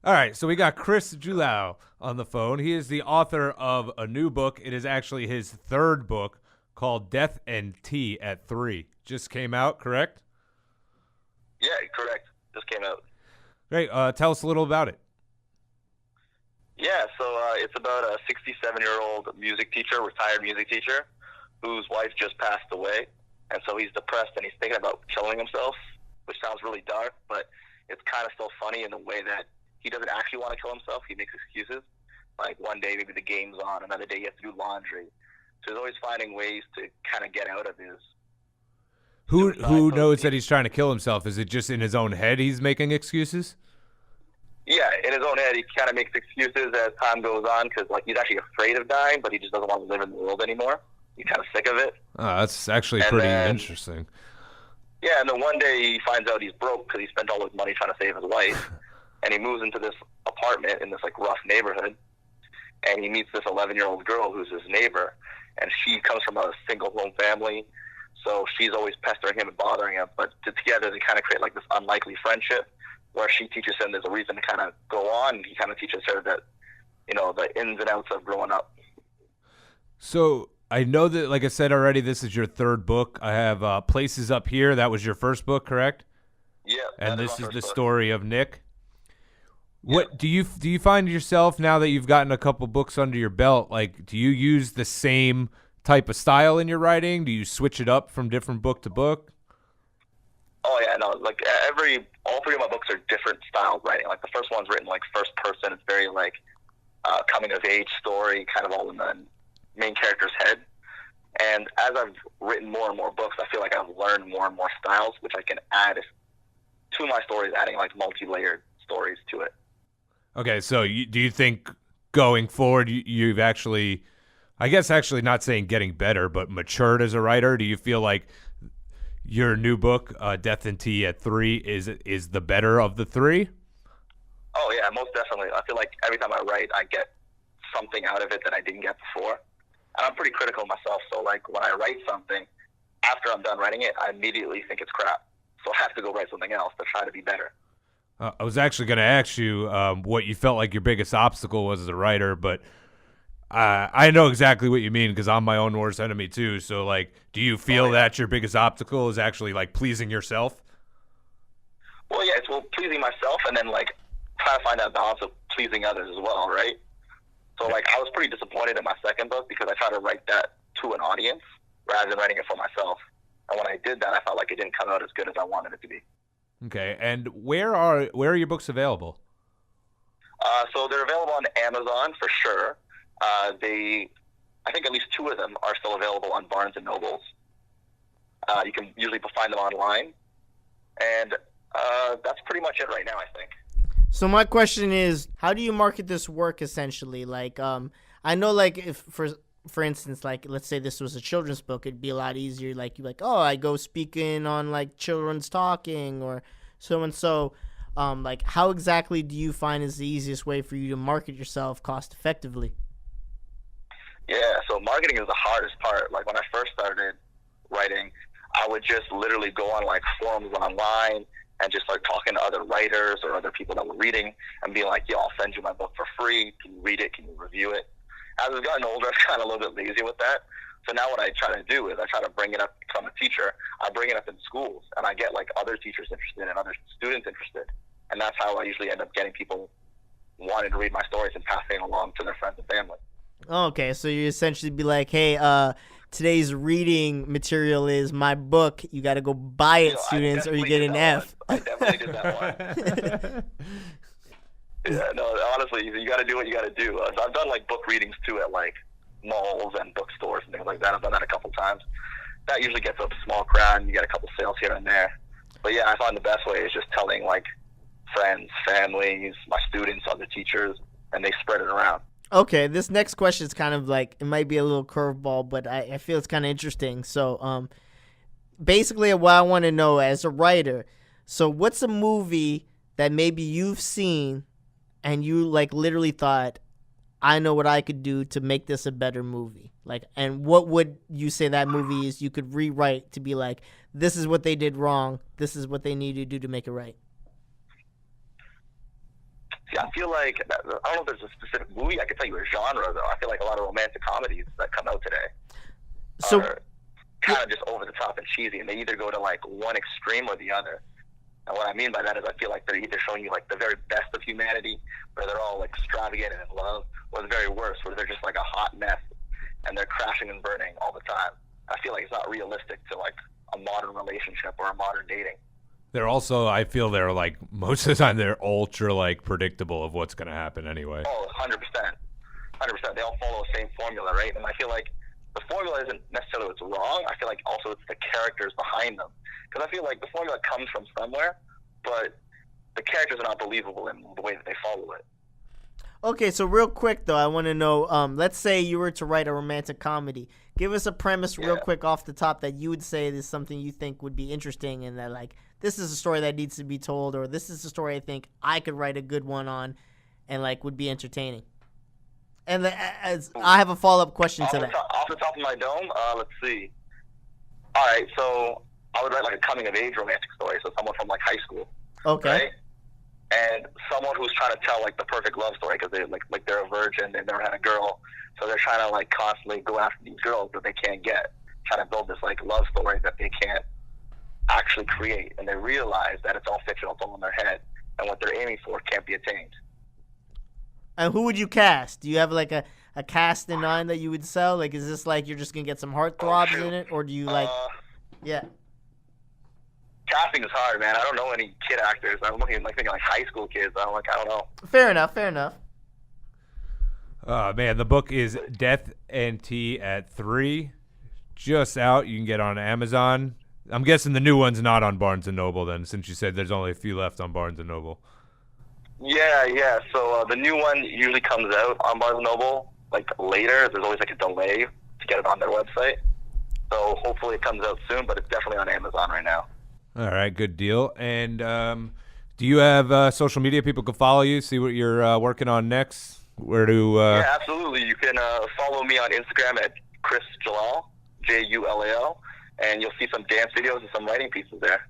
All right, so we got Chris Julal on the phone. He is the author of a new book. It is actually his third book called Death and Tea at 3. Just came out, correct? Yeah, correct. Just came out. Great. Tell us a little about it. Yeah, so it's about a 67-year-old music teacher, retired music teacher, whose wife just passed away. And so he's depressed and he's thinking about killing himself, which sounds really dark, but it's kind of still funny in the way that he doesn't actually want to kill himself. He makes excuses. Like one day maybe the game's on, another day he has to do laundry. So he's always finding ways to kind of get out of his Who knows that he's trying to kill himself? Is it just in his own head he's making excuses? Yeah, in his own head, he kind of makes excuses as time goes on because, like, he's actually afraid of dying, but he just doesn't want to live in the world anymore. He's kind of sick of it. Oh, that's actually pretty interesting. Yeah, and then one day he finds out he's broke because he spent all his money trying to save his wife, and he moves into this apartment in this, like, rough neighborhood, and he meets this 11-year-old girl who's his neighbor, and she comes from a single-home family, so she's always pestering him and bothering him, but together they kind of create, like, this unlikely friendship, where she teaches him there's a reason to kind of go on, and he kind of teaches her that, you know, the ins and outs of growing up. So I know that, like I said already, this is your third book. I have Places Up Here. That was your first book, correct? Yeah. And this is the book. story of Nick. Yeah. What do you find yourself, now that you've gotten a couple books under your belt, like, do you use the same type of style in your writing? Do you switch it up from different book to book? Oh yeah, no, like all three of my books are different style of writing. Like the first one's written like first person. It's very like coming of age story, kind of all in the main character's head. And as I've written more and more books, I feel like I've learned more and more styles, which I can add to my stories, adding like multi-layered stories to it. Okay, so do you think going forward you've actually, I guess actually not saying getting better, but matured as a writer? Do you feel like your new book, Death and Tea at 3, is the better of the three? Oh yeah, most definitely. I feel like every time I write, I get something out of it that I didn't get before. And I'm pretty critical of myself, so like when I write something, after I'm done writing it, I immediately think it's crap. So I have to go write something else to try to be better. I was actually going to ask you what you felt like your biggest obstacle was as a writer, but I know exactly what you mean because I'm my own worst enemy too. So, like, do you feel that your biggest obstacle is actually like pleasing yourself? Well, yeah, it's pleasing myself, and then like trying to find that balance of pleasing others as well, right? So, like, I was pretty disappointed in my second book because I tried to write that to an audience rather than writing it for myself. And when I did that, I felt like it didn't come out as good as I wanted it to be. Okay, and where are your books available? So they're available on Amazon for sure. I think at least 2 of them are still available on Barnes and Nobles. You can usually find them online, and that's pretty much it right now, I think. So my question is, how do you market this work essentially? Like, I know, like, if for instance, like, let's say this was a children's book, it'd be a lot easier. Like, you're like, oh, I go speaking on like children's talking or so and so. Like, how exactly do you find is the easiest way for you to market yourself cost effectively? Yeah, so marketing is the hardest part. Like when I first started writing, I would just literally go on like forums online and just start talking to other writers or other people that were reading and be like, yo, I'll send you my book for free. Can you read it? Can you review it? As I've gotten older, I've gotten a little bit lazy with that. So now what I try to do is I try to bring it up, become a teacher. I bring it up in schools and I get like other teachers interested and other students interested. And that's how I usually end up getting people wanting to read my stories and passing it along to their friends and family. Okay, so you essentially be like, hey, today's reading material is my book. You got to go buy it, students, or you get an F. I definitely did that one. Yeah, no, honestly, you got to do what you got to do. I've done like book readings too at like malls and bookstores and things like that. I've done that a couple times. That usually gets a small crowd and you get a couple sales here and there. But yeah, I find the best way is just telling like friends, families, my students, other teachers, and they spread it around. Okay, this next question is kind of like, it might be a little curveball, but I feel it's kind of interesting. So basically what I want to know as a writer, so what's a movie that maybe you've seen and you like literally thought, I know what I could do to make this a better movie? Like, and what would you say that movie is you could rewrite to be like, this is what they did wrong, this is what they need to do to make it right? See, I feel like, I don't know if there's a specific movie. I can tell you a genre, though. I feel like a lot of romantic comedies that come out today So are kind of just over the top and cheesy, and they either go to like one extreme or the other. And what I mean by that is I feel like they're either showing you like the very best of humanity, where they're all like extravagant and in love, or the very worst, where they're just like a hot mess and they're crashing and burning all the time. I feel like it's not realistic to like a modern relationship or a modern dating. They're also, I feel they're like, most of the time they're ultra like predictable of what's going to happen anyway. Oh, 100%. 100%. They all follow the same formula, right? And I feel like the formula isn't necessarily what's wrong. I feel like also it's the characters behind them. Because I feel like the formula comes from somewhere, but the characters are not believable in the way that they follow it. okay, so real quick though, I want to know. Let's say you were to write a romantic comedy. Give us a premise real quick off the top that you would say is something you think would be interesting, and that like this is a story that needs to be told, or this is a story I think I could write a good one on, and like would be entertaining. And as I have a follow-up question to that. Off the top of my dome, let's see. All right, so I would write like a coming-of-age romantic story, so someone from like high school. Okay. Right? And someone who's trying to tell like the perfect love story because they like they're a virgin, they've never had a girl, so they're trying to like constantly go after these girls that they can't get, trying to build this like love story that they can't actually create, and they realize that it's all fictional, it's all in their head, and what they're aiming for can't be attained. And who would you cast? Do you have like a cast in mind that you would sell? Like, is this like you're just gonna get some heartthrobs in it, or do you like? Yeah. Casting is hard, man. I don't know any kid actors. I'm looking like thinking like high school kids. I don't know. Fair enough. Fair enough. Man, the book is Death and Tea at 3, just out. You can get on Amazon. I'm guessing the new one's not on Barnes & Noble then, since you said there's only a few left on Barnes & Noble. Yeah. So the new one usually comes out on Barnes & Noble like later. There's always like a delay to get it on their website. So hopefully it comes out soon, but it's definitely on Amazon right now. All right, good deal. And do you have social media people can follow you, see what you're working on next? Where do? Yeah, absolutely. You can follow me on Instagram at Chris Julal, Julal, and you'll see some dance videos and some writing pieces there.